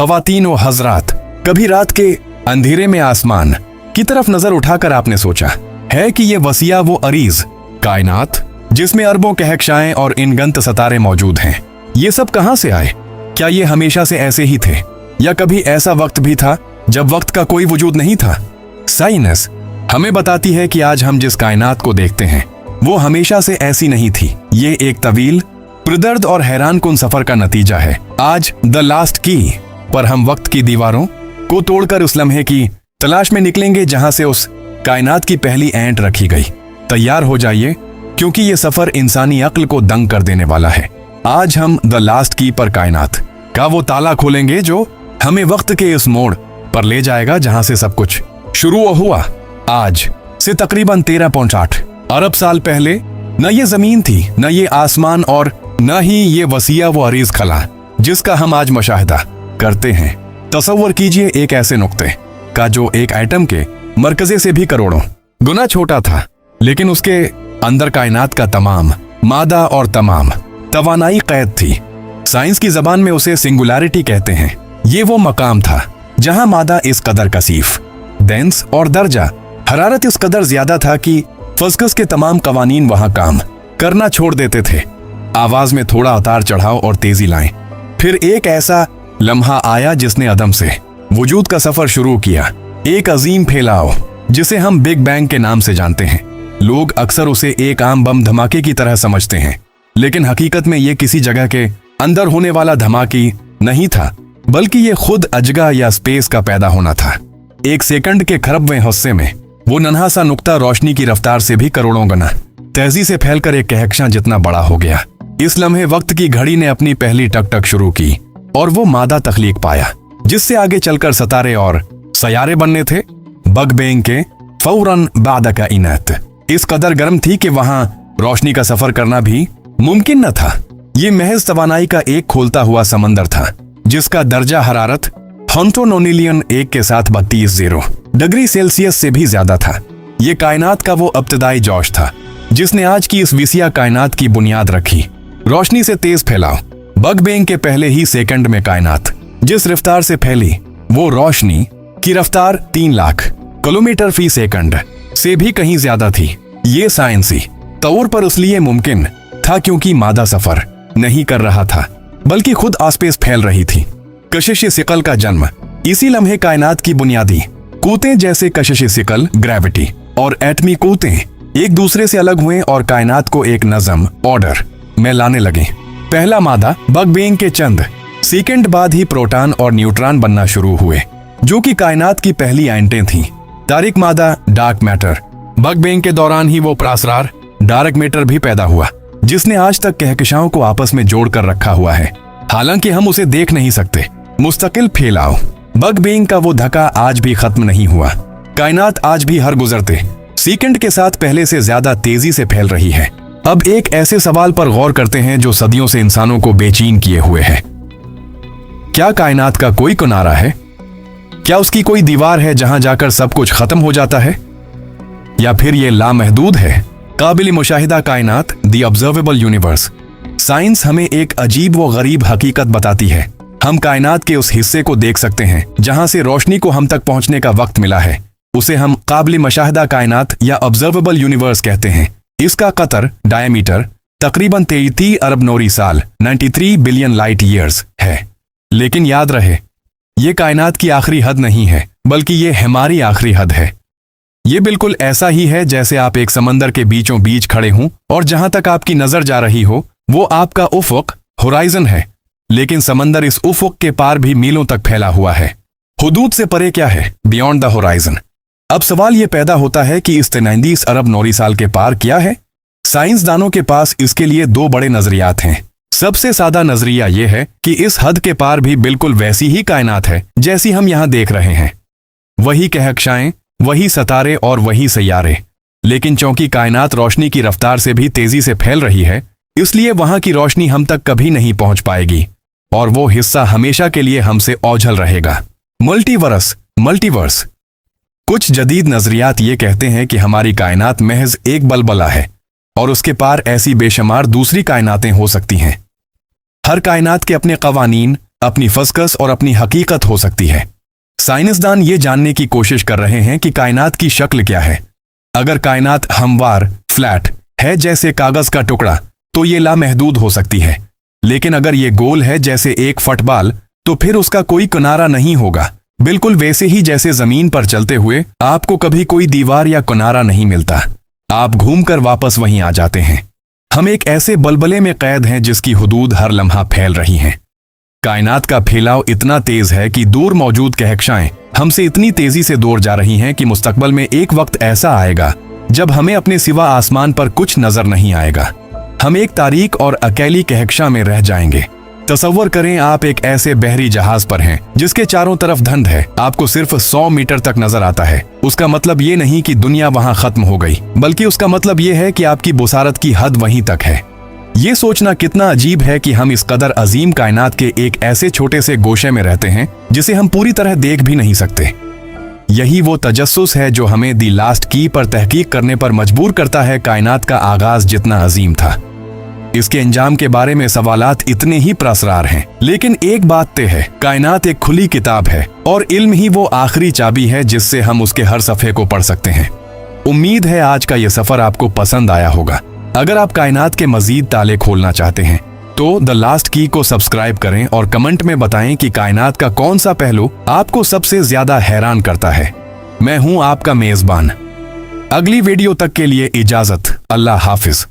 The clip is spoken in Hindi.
ख़वातीन व हजरात, कभी रात के अंधेरे में आसमान की तरफ नजर उठाकर आपने सोचा है कि ये वसिया वो अरीज कायनात जिसमें अरबों कहकशाएं और इनगंत सितारे मौजूद हैं, ये सब कहां से आए? क्या ये हमेशा से ऐसे ही थे या कभी ऐसा वक्त भी था जब वक्त का कोई वजूद नहीं था? साइंस हमें बताती है कि आज हम जिस कायनात को देखते हैं वो हमेशा से ऐसी नहीं थी। ये एक तवील, पुरदर्द और हैरानकुन सफर का नतीजा है। आज द लास्ट की पर हम वक्त की दीवारों को तोड़कर उस लम्हे की तलाश में निकलेंगे जहां से उस कायनात की पहली ऐंठ रखी गई। तैयार हो जाइए क्योंकि ये सफर इंसानी अक्ल को दंग कर देने वाला है। आज हम द लास्ट की पर कायनात का वो ताला खोलेंगे जो हमें वक्त के इस मोड़ पर ले जाएगा जहां से सब कुछ शुरू हुआ। आज से तकरीबन 13.8 अरब साल पहले न ये जमीन थी, न ये आसमान और न ही ये वसिया वो अरीज खला जिसका हम आज मुशाहिदा करते हैं। तसव्वुर कीजिए एक ऐसे नुक्ते का जो एक एटम के मरकजे से भी करोड़ों गुना छोटा था, लेकिन उसके अंदर कायनात का तमाम मादा और तमाम तवानाई कैद थी। साइंस की जबान में उसे सिंगुलैरिटी कहते हैं। ये वो मकाम था जहां मादा इस कदर कसीफ, डेंस और दर्जा हरारत इस कदर ज्यादा था कि फिज़िक्स के तमाम कवानीन वहां काम करना छोड़ देते थे। आवाज में थोड़ा उतार चढ़ाव और तेजी लाएं। फिर एक ऐसा लम्हा आया जिसने अदम से वजूद का सफर शुरू किया। एक अजीम फैलाव जिसे हम बिग बैंग के नाम से जानते हैं। लोग अक्सर उसे एक आम बम धमाके की तरह समझते हैं, लेकिन हकीकत में ये किसी जगह के अंदर होने वाला धमाकी नहीं था, बल्कि ये खुद अजगा या स्पेस का पैदा होना था। एक सेकंड के खरबवें हिस्से में वो नन्हा सा नुक्ता रोशनी की रफ्तार से भी करोड़ों गुना तेजी से फैलकर एक कहकशां जितना बड़ा हो गया। इस लम्हे वक्त की घड़ी ने अपनी पहली टक टक शुरू की और वो मादा तख्लीक पाया जिससे आगे चलकर सितारे और सयारे बनने थे। बग बैंग के फौरन बाद कायनात इस कदर गर्म थी कि वहां रोशनी का सफर करना भी मुमकिन न था। ये महज तवानाई का एक खोलता हुआ समंदर था जिसका दर्जा हरारत हॉन्टोनोनिलियन 1 के साथ 32 डिग्री सेल्सियस से भी ज्यादा था। ये कायनात का वो इब्तिदाई जोश था जिसने आज की इस विसिया कायनात की बुनियाद रखी। रोशनी से तेज फैलाव बग बैंग के पहले ही सेकंड में कायनात जिस रफ्तार से फैली वो रोशनी की रफ्तार 3 लाख किलोमीटर फी सेकंड से भी कहीं ज्यादा थी। ये साइंसी तौर पर इसलिए मुमकिन था क्योंकि मादा सफर नहीं कर रहा था बल्कि खुद आसपास फैल रही थी। कशिश सिकल का जन्म इसी लम्हे कायनात की बुनियादी कूतें जैसे कशिश सिकल, ग्रेविटी और एटमी कूतें एक दूसरे से अलग हुए और कायनात को एक नज़म, ऑर्डर में लाने लगे। पहला मादा बग बैंग के चंद सेकंड बाद ही प्रोटॉन और न्यूट्रॉन बनना शुरू हुए जो कि कायनात की पहली आइंटें थीं। तारिक मादा डार्क मैटर बग बैंग के दौरान ही वो प्रासरार डार्क मैटर भी पैदा हुआ जिसने आज तक कहकशाओं को आपस में जोड़कर रखा हुआ है, हालांकि हम उसे देख नहीं सकते। मुस्तकिल फैलाव बग बैंग का वो धक्का आज भी खत्म नहीं हुआ। कायनात आज भी हर गुजरते सेकंड के साथ पहले से ज्यादा तेजी से फैल रही है। अब एक ऐसे सवाल पर गौर करते हैं जो सदियों से इंसानों को बेचैन किए हुए है। क्या कायनात का कोई किनारा है? क्या उसकी कोई दीवार है जहां जाकर सब कुछ खत्म हो जाता है? या फिर ये लामहदूद है काबिल मुशाहिदा कायनात, द ऑब्जर्वेबल यूनिवर्स? साइंस हमें एक अजीब व गरीब हकीकत बताती है। हम कायनात के उस हिस्से को देख सकते हैं जहां से रोशनी को हम तक पहुंचने का वक्त मिला है। उसे हम काबिल मुशाहिदा कायनात या ऑब्जर्वेबल यूनिवर्स कहते हैं। इसका कतर डायमीटर तकरीबन 33 अरब नूरी साल 93 बिलियन लाइट ईयर्स है। लेकिन याद रहे, ये कायनात की आखिरी हद नहीं है, बल्कि ये हमारी आखिरी हद है। ये बिल्कुल ऐसा ही है जैसे आप एक समंदर के बीचों बीच खड़े हों और जहां तक आपकी नजर जा रही हो वो आपका उफक, होराइजन है, लेकिन समंदर इस उफक के पार भी मीलों तक फैला हुआ है। हुदूद से परे क्या है? Beyond the horizon. अब सवाल ये पैदा होता है कि इस 33 अरब नूरी साल के पार क्या है? साइंसदानों के पास इसके लिए 2 बड़े नजरियात हैं। सबसे सादा नजरिया यह है कि इस हद के पार भी बिल्कुल वैसी ही कायनात है जैसी हम यहां देख रहे हैं। वही कहकशाएं, वही सितारे और वही सैयारे, लेकिन चूंकि कायनात रोशनी की रफ्तार से भी तेजी से फैल रही है, इसलिए वहां की रोशनी हम तक कभी नहीं पहुंच पाएगी और वो हिस्सा हमेशा के लिए हमसे ओझल रहेगा। मल्टीवर्स। कुछ जदीद नजरियात ये कहते हैं कि हमारी कायनात महज एक बलबला है और उसके पार ऐसी बेशुमार दूसरी कायनातें हो सकती हैं। हर कायनात के अपने कवानीन, अपनी फसकस और अपनी हकीकत हो सकती है। साइंसदान ये जानने की कोशिश कर रहे हैं कि कायनात की शक्ल क्या है। अगर कायनात हमवार, फ्लैट है जैसे कागज का टुकड़ा, तो ये लामहदूद हो सकती है। लेकिन अगर ये गोल है जैसे एक फुटबॉल, तो फिर उसका कोई किनारा नहीं होगा। बिल्कुल वैसे ही जैसे जमीन पर चलते हुए आपको कभी कोई दीवार या किनारा नहीं मिलता, आप घूमकर वापस वहीं आ जाते हैं। हम एक ऐसे बलबले में कैद हैं जिसकी हुदूद हर लम्हा फैल रही हैं। कायनात का फैलाव इतना तेज है कि दूर मौजूद कहकशाएं हमसे इतनी तेजी से दूर जा रही हैं कि मुस्तकबल में एक वक्त ऐसा आएगा जब हमें अपने सिवा आसमान पर कुछ नजर नहीं आएगा। हम एक तारीक और अकेली कहकशा में रह जाएंगे। तसव्वुर करें आप एक ऐसे बहरी जहाज पर हैं जिसके चारों तरफ धुंध है, आपको सिर्फ 100 मीटर तक नजर आता है। उसका मतलब ये नहीं कि दुनिया वहां खत्म हो गई, बल्कि उसका मतलब ये है कि आपकी बुसारत की हद वहीं तक है। ये सोचना कितना अजीब है कि हम इस कदर अजीम कायनात के एक ऐसे छोटे से गोशे में रहते हैं जिसे हम पूरी तरह देख भी नहीं सकते। यही वो तजस्सुस है जो हमें दी लास्ट की पर तहकीक करने पर मजबूर करता है। कायनात का आगाज जितना अजीम था, इसके अंजाम के बारे में सवालात इतने ही प्रसरार हैं। लेकिन एक बात तय है, कायनात एक खुली किताब है और इल्म ही वो आखिरी चाबी है जिससे हम उसके हर सफ़े को पढ़ सकते हैं। उम्मीद है आज का ये सफ़र आपको पसंद आया होगा। अगर आप कायनात के मजीद ताले खोलना चाहते हैं तो द लास्ट की को सब्सक्राइब करें और कमेंट में बताएं कि कायनात का कौन सा पहलू आपको सबसे ज्यादा हैरान करता है। मैं हूं आपका मेजबान। अगली वीडियो तक के लिए इजाजत। अल्लाह हाफिज।